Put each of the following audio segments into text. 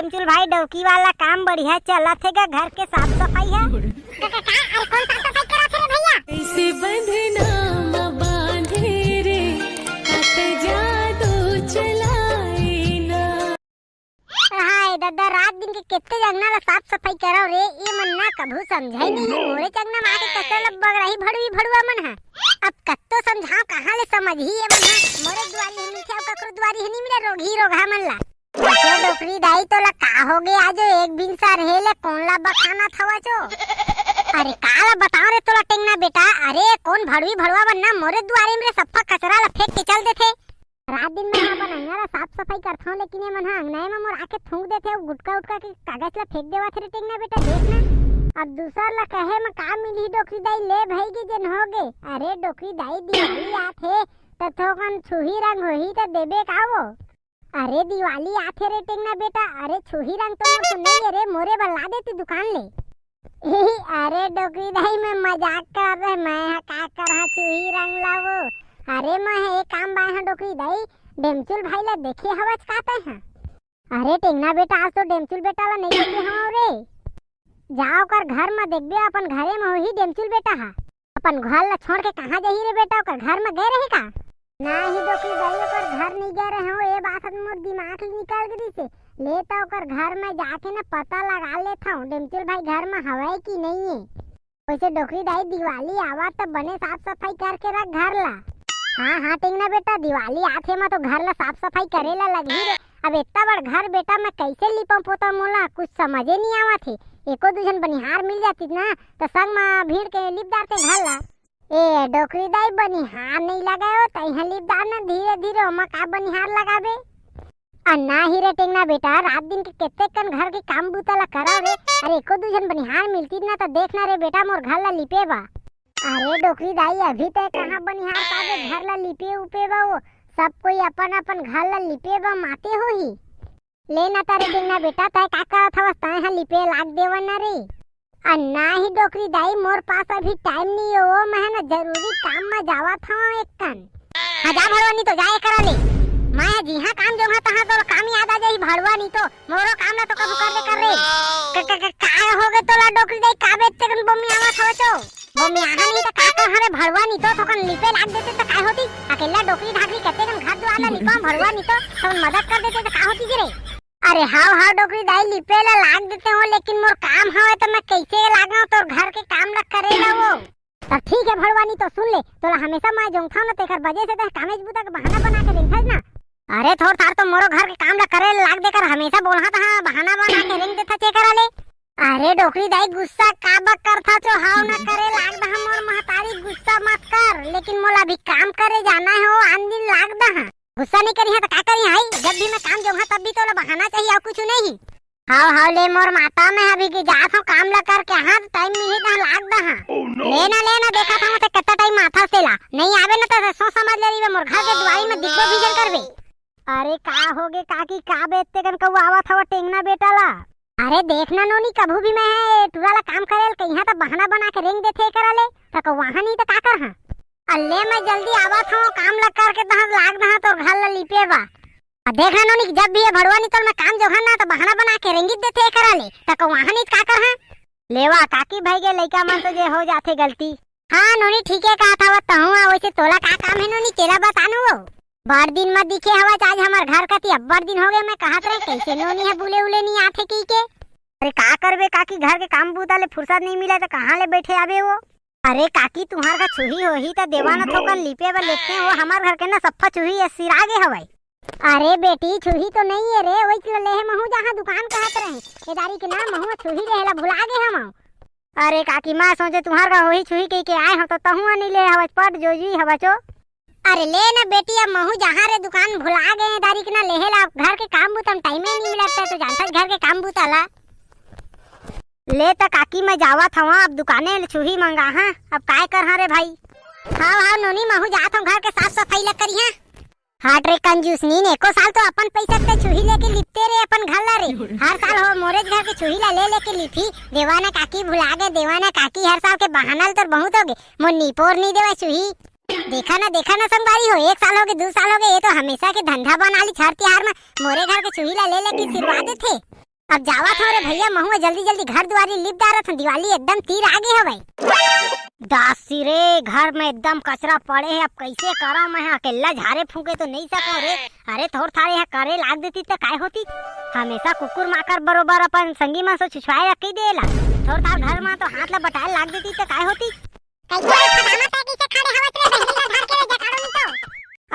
डेमचुल भाई डौकी वाला काम बढ़िया चलत है गा, घर के साफ सफाई है। कौन साफ सफाई करत है रे भैया? कैसे बंधना बांधे रे हट जादू चलाए ना। हाय दादा, रात दिन के कितने जगना ला साफ सफाई करो रे, ये मन ना कभू समझाई नहीं। मोरे जगना माँ के कचरा लब बगड़ाई भड़ुआ मन है। अब कत्तो समझाओ कहाँ ले समझ ही ये मन है। मोरे दुआरी हनी थे ककरो दुआरी हनी मेरा रोगी रोगा मन ला। बच्चे डोकरी दाई तो ला का हो गए आज एक बिन सा रहेले कौन ला बखाना थवा जो। अरे काला बताओ रे तोला टेंगना बेटा। अरे कौन भड़ुआ बनना मोरे दुआरे में सफा कचरा ला फेंक के चल देथे। रात दिन में अपन अंगना साफ सफाई करथो, लेकिन ये मन अंगना में मोर आके थूक देथे और गुटका उटका के कागज ला फेंक देवा थे टेंगना बेटा। देखना अब दूसर ला कहे में का मिली डोकरी दाई ले भई के जन हो गे। अरे डोकरी दाई दिवाली आथे त थोकन छुही रंग होही त देबे का वो। अरे दिवाली आथे रे टेंगना बेटा। अरे छुही रंग तो मोर नहीं रे, मोरे बला देती दुकान ले। अरे डोकरी दाई में मजाक कर रहे, मैं का कर छुही रंग लावो। अरे मैं एक काम बाय हां डोकरी दाई, डेमचुल भाई ला देखे हवच काते हैं। अरे टेंगना बेटा आज तो डेमचुल बेटा ला नहीं देखे हो रे। जाओ कर घर में देखबे, अपन घरे में होही डेमचुल बेटा हा। अपन घर ला छोड़ के कहां जाही रे बेटा, ओकर घर में गए रहे का? नहीं डोकरी दाई ओकर घर नहीं गए रहे हो, ये बात मोर दिमाग से निकल गई से। ले तो ओकर घर में जाके ना पता लगा लेता हूं डेमचुल भाई घर में हवे कि नहीं है। वैसे डोकरी दाई दिवाली आवा तो बने साफ सफाई करके रख घर ला। हाँ टेंगना बेटा, दिवाली आथे में तो घर ला साफ सफाई करेला लगी रे। अब इतना बड़ घर बेटा मैं कैसे लिपम पोता मोला कुछ समझे नहीं आवा थे। एको दूजन बनिहार मिल जाती ना तो संग में भीड़ के लिप डालते घर ला। ए डोकरी दाई बनिहार नहीं लगाओ तो यहाँ लिप डालना धीरे धीरे ओमा का बनिहार लगाबे। अन्ना ही रे टेंगना बेटा, रात दिन के कितने कन घर के काम बूता ला करा रे। अरे एको दूजन बनिहार मिलती ना तो देखना रे बेटा मोर घर ला लिपेबा। अरे डोकरी दाई अभी तक कहाँ बनिहार पावे घर ला लिपे उपे वो। सब कोई अपन अपन घर ला लिपे बा माते हो ही। लेना तारे टेंगना बेटा तय का करत हवस तय हा लिपे लाग देवन ना रे। अन्ना ही डोकरी दाई मोर पास अभी टाइम नहीं हो, मैं ना जरूरी काम में जावा था एक कन। जा भड़वा नहीं तो जाए करा ले। मैं जी हाँ काम जो तहाँ तो काम याद आ जाई भड़वा नहीं तो मोरो काम ना तो कब कर रे का हो गए तोला डोकरी दाई काबे तकन बम्मी आवा था तो वो में आहा नहीं तो का कर हरे भड़वा नहीं तो थोकन लिपे लाग देते तो काय होती। अकेला डोकरी ढाकरी कते कन घर दुआला लिपा भड़वा नहीं तो मदद कर देते तो का होती रे। अरे हाव डोकरी दाई लिपे ला लाग देते हो, लेकिन मोर काम हवे तो मैं कैसे लागा तो घर के काम ला करेला वो। तब ठीक है भड़वा नहीं तो सुन ले, तोला हमेशा मैं जोंथा ना तेकर वजह से तो कामेज बुता के बहाना बना के रेंथस ना। अरे थोड़ थार तो मोरो घर के काम ला करे लाग देकर हमेशा बोलहा था बहाना बना के रेंग देता चे करा ले। अरे डोकरी दाई गुस्सा काबा करथा तो हाव ना करे लाग दहा मोर महतारी गुस्सा मत कर, लेकिन मोला भी काम करे जाना है हो आन दिन लाग दहा। गुस्सा नहीं करी है तो का करी हाई, जब भी मैं काम जोहा तब भी तो बहाना चाहिए और कुछ नहीं। हाव ले मोर माता में अभी के जात हूं काम ला कर के हां टाइम मिले ता लाग दहा। लेना देखा था मुझे कितना टाइम माथा से ला नहीं आवे ना तो सो समझ ले रही मोर घर के दुआई में दिखो भीजल करबे। अरे का होगे काकी का बेते कन कौ आवत हवा टेंगना बेटा ला। अरे देखना नोनी कभू भी मैं टुराला काम करेल कहिया तो बहाना बना के रेंग देथे करा ले तो वहां नहीं तो का कर हां। अल्ले मैं जल्दी आवत हूं काम लग कर के तहां लाग दहा तो घर ला लिपेबा। देखना नोनी जब भी ये भड़वा निकल मैं काम जो ना तो बहाना बना के रेंगित देथे करा ले तो वहां नहीं का कर हां। लेवा काकी भाई के लइका मन तो जे हो जाथे गलती। हां नोनी ठीक है कहा था तहु वैसे तोला का काम है नोनी तेरा बतानु वो। बड़ दिन मत दिखे हवा आज हमार घर कती अब्बर दिन हो गए मैं कहत रहे कैसे नोनी है बुले उले नहीं आथे की के। अरे का करबे काकी घर के काम बूता ले फुर्सत नहीं मिला तो कहां ले बैठे आवे वो। अरे काकी तुम्हार का छुही होही त देवाना थोकन लिपे बर लेते हो, हमार घर के ना सफ्फा छुही है सिरागे हवाई। अरे बेटी छुही तो नहीं है रे, वही ले महू जहां दुकान कहत रहे ए दारी के नाम महू छुही रहेला भुला गे हम। अरे काकी मां सोचे तुम्हार का वही छुही के आए हो तो तहु नहीं ले हवा पट जोजी हवा चो। अरे ले ना बेटी अब महू जहां रे दुकान भुला गए दारी के ना लेहेला घर के काम बूतम टाइम ही नहीं मिलता तो जानता घर के काम बूताला ले तो काकी मैं जावा था अब दुकाने छुही मंगा हां अब काय कर हां रे भाई। हां नोनी महू जात हूं घर के साफ सफाई ला करी हां। हाट रे कंजूस नी ने एको साल तो अपन पैसा ते छुही लेके लिपते रे अपन घर ला रे। हर साल हो मोरे घर के छुही ला ले लेके लिपी देवाना काकी भुला गए देवाना काकी हर साल के बहाना तो बहुत हो गए मोर नीपोर नहीं देवा छुही। देखा ना संगवारी हो 1 साल हो गए 2 साल हो गए ये तो हमेशा के धंधा बना ली छर त्योहार में मोरे घर के छुही ला ले लेके सिरवा देथे। अब जावत हो रे भैया महुआ जल्दी जल्दी घर द्वारी लिप डारत हूं, दिवाली एकदम तीर आगे हवे। दासी रे घर में एकदम कचरा पड़े है, अब कैसे करा मैं अकेला झाड़े फूके तो नहीं सको रे। अरे थोड़ थाड़े यहाँ करे लाग देती तो काय होती। हमेशा कुकुर माकर बरोबर अपन संगी मन से छिछवाए रख देला, थोड़ थाड़ घर में तो हाथ ला बटाए लाग देती तो काय होती।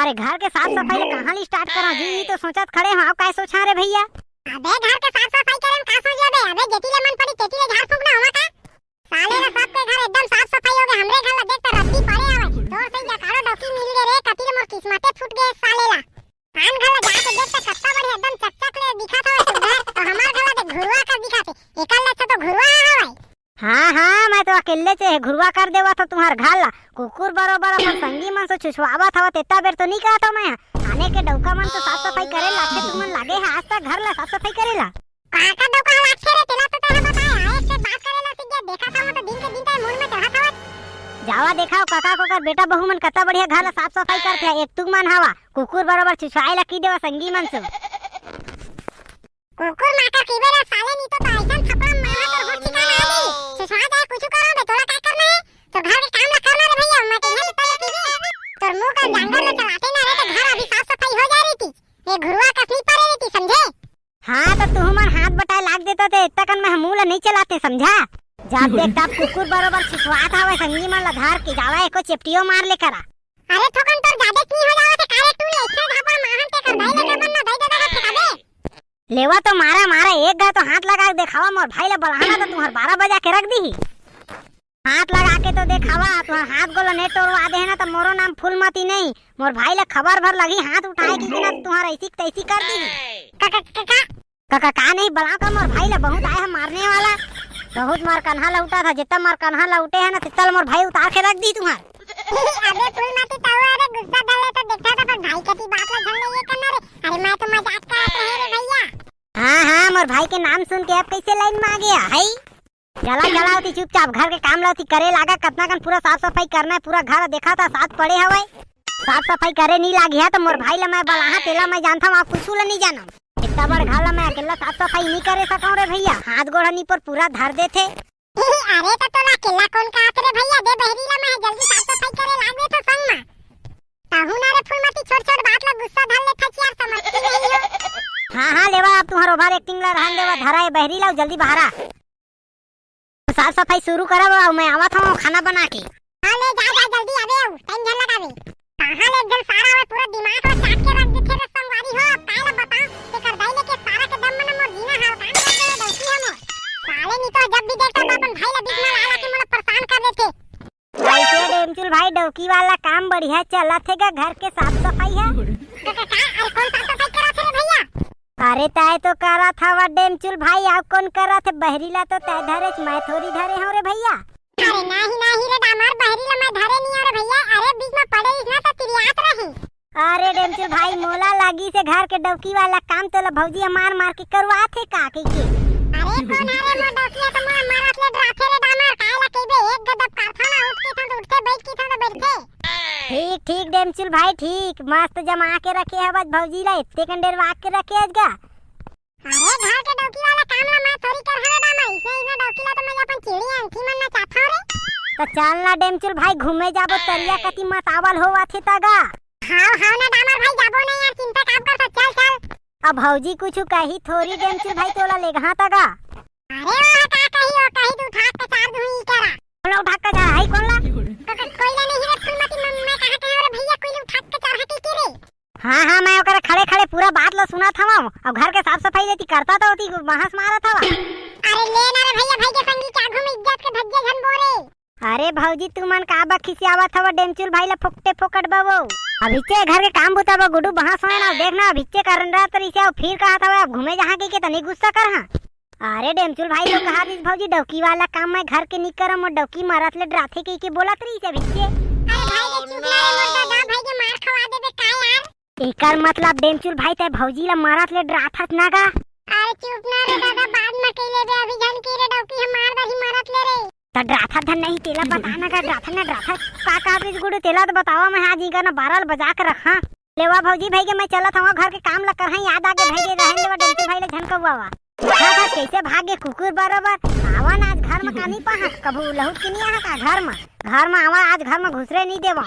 अरे घर के साफ सफाई कहाँ ली स्टार्ट करा जी, तो सोचत खड़े हो। काय सोचा रे भैया? अबे घर के साफ सफाई करे में का सोच बे? अबे जेतीले मन पड़ी तेतीले झाड़ फूकना होवा का? साले रे सबके घर एकदम साफ सफाई हो गए, हमरे घर ला देख तो रद्दी पड़े आवे। तो सही जकारो डॉकी मिल गए रे, कतिले मोर किस्मते फूट गए साले ला। कान घर ला जाके देख तो कत्ता बढ़िया एकदम चकचक ले दिखत हवे सुंदर, तो हमार घर ला देख घुरवा का दिखाते। एकल ले तो घुरवा हवे। हाँ मैं तो अकेले से घुरवा कर देवा था तुम्हार घर ला। कुकुर बरोबर अपन संगी मन से छुछवावत हवा, तेता बेर तो नहीं कहता मैं। आने के डौका मन तो साफ सफाई करे लागे, तुमन लागे है आज तक घर ला साफ सफाई करेला। काका डौका लागे रे, तेला तो तेरा बताए आए से बात करेला सीख गया। देखा था वो तो दिन के दिन तारे मूड में चढ़ा था। जावा देखाओ काका को कर बेटा बहू मन कत्ता बढ़िया घर ला साफ सफाई करथे है। एक तू मन हवा कुकुर बरोबर छुछवाए ला की देवा संगी मन से। कुकुर माका कीबेला साले नी तो ऐसन थपड़ा मारा तो हो ठिकाना आली। छुछवा जाए कुछ करो बे, तोरा का करना है? तो घर के काम ला करना रे भैया, मैं तो यही तले कीबे। तोर मुंह का जंगल में चलाते ना रे तो घर अभी साफ सफाई हो जा रही थी। ये घुरवा कसली पड़े रही थी समझे? हाँ तो तू मन हाथ बटाए लाग देता थे, इतना कन में मुंह ला नहीं चलाते समझा। जब देखता कुकुर बरोबर छुछवात हवे संगी मन ला धार के जावा एको चेपटियो मार ले करा। अरे थोकन तोर ज्यादा नहीं हो जावे ते कारे तू ले इसे झापा माहन ते कर भाई ले गबन ना दई दे दे ठिकाबे। लेवा तो मारा एक गा तो हाथ लगा के देखावा, मोर भाई ला बढ़ाना तो तुम्हार 12 बजा के रख दी। हाथ लगा के तो देखावा, तुम्हार हाथ गोलो नेट तोड़वा दे ना तो मोरो नाम फूलमती नहीं। मोर भाई ला खबर भर लगी हाथ उठाए की ना तुम्हारा ऐसी तैसी कर दी। काका का नहीं बला का मोर भाई ला बहुत आए है मारने वाला। बहुत मार कन्हा लौटा था, जितना मार कन्हा लौटे है ना तितल मोर भाई उतार के रख दी तुम्हार। अबे फूलमती ताऊ अरे गुस्सा डाले तो देखता था, पर भाई कती बात ला झल ये करना रे। अरे मैं तो मजाक करत रहे रे भैया। हाँ मोर भाई के नाम सुन के अब कैसे लाइन में आ गया है। जला होती चुपचाप घर के काम लाती करे लागा। कितना कन पूरा साफ सफाई करना है, पूरा घर देखा था साथ पड़े हवे। साफ सफाई करे नहीं लागी है तो मोर भाई ला मैं बलाहा तेला मैं जानता हूँ, आप कुछ ला नहीं जाना। इतना बड़ घर ला मैं अकेला साफ सफाई नहीं करे सकूं रे भैया, हाथ गोड़ नी पर पूरा धर देथे। अरे तो तोला अकेला कौन कहत रे भैया, दे बहरी ला मैं जल्दी साफ सफाई करे लाग दे तो संग में। ताहू ना रे फूलमती छोट बात ला गुस्सा धर ले था यार, समझती नहीं हो। हाँ लेवा अब तुम्हारा ओवर एक्टिंग ला रहन देवा, धरा है बहरी लाओ जल्दी बाहरा। साफ सफाई शुरू करब और मैं आवत हूं खाना बना के। हां ले जा जल्दी आवे, टाइम झल लगावे। कहां ले जल सारा है पूरा दिमाग ला चाट के रख देथे रे संगवारी हो। अब काला बता तेकर दाई लेके सारा के दम में मोर जीना हाल काम करके दौसी हम साले नी तो जब भी देखता तो अपन भाई ला बीच में ला के मोला परेशान कर देथे। वैसे डेमचुल भाई डौकी वाला काम बढ़िया चलत है, घर के साफ सफाई है। अरे कौन साफ सफाई करत है रे भैया? अरे ताय तो करा था वा डेमचुल भाई, आप कौन करा थे? बहरीला तो तय धरे मैं थोड़ी धरे हूं रे भैया। अरे नहीं रे दामार बहरीला मैं धरे नहीं रे भैया। अरे बीच में पड़े इस ना तो तिरियात रही। अरे डेमचुल भाई मोला लागी से घर के डौकी वाला काम तो ला भौजी मार के करवा थे का के। अरे कौन है रे मोर डौकिया तो मोर मारत ले डराथे रे दामार। काला केबे एक गदब कारखाना उठ के तो उठते बैठ के तो बैठते। ठीक डेमचुल भाई ठीक, मस्त जमा के रखे है बस भौजी ला इतने कंडेर वाक के रखे अजगा। अरे घर के डौकी वाला काम ला मैं थोड़ी कर हरे दामा, इसे इना डौकी ला तो मैं अपन चिड़ी अंठी मन ना चाहता रे। तो चल ना डेमचुल भाई घूमे जाबो तरिया कति मत आवल होवा थे तगा। हां ना दामार भाई जाबो नहीं यार, चिंता काम कर चल। अब भौजी कुछ कही थोड़ी डेमचुल भाई तोला लेगा तगा। अरे ओ का कही तू उठा के चार धुई करा। बोला उठा के जा है कौन ला? कोई नहीं रे फूलमती मैं कहा के रे भैया कोई उठा के चढ़ा के रे। हाँ मैं ओकरे खड़े पूरा बात ला सुना था। अब घर के साफ सफाई लेती करता तो होती बहस मारा था। अरे ले ना रे भैया, भाई के संगी के आगू में इज्जत के धज्जे झन बोरे। अरे भौजी तू मन का बखी से आवत हवा डेमचुल भाई ला फुकटे फोकट बाबू। अभिचे घर के काम बुता गुडू बहस होए ना देखना। अभिचे करन रहा तरी से फिर कहा था घूमे जहां के तनी गुस्सा कर। हां अरे डेमचुल भाई तो कहा दिस भौजी डौकी वाला काम मैं घर के नहीं करम और डौकी मारत ले डराथे के बोला तरी से अभिचे। अरे भाई के चुप ना रे मोर दादा, भाई के मार खवा दे बे का यार। एकर मतलब डेमचुल भाई ते भौजी ला मारत ले डराथत ना गा। अरे चुप ना रे दादा, बाद में कइले बे अभी जन की रे डौकी हम मार दही मारत ले रे। तो डराथा धन नहीं तेला बताना का डराथा ना डराथा का बीच गुडू तेला तो बतावा मैं आज इनका ना 12 बजा के रखा। लेवा भौजी भाई के मैं चलत हूं घर के काम ला कर। याद आके भाई के रहन देवा डेमचुल भाई ले झनकवा। देखा था कैसे भागे कुकुर बराबर। आवन आज घर में कानी पा कभू लहुट के नहीं आहा का घर में आवा आज घर में घुसरे नहीं देवा।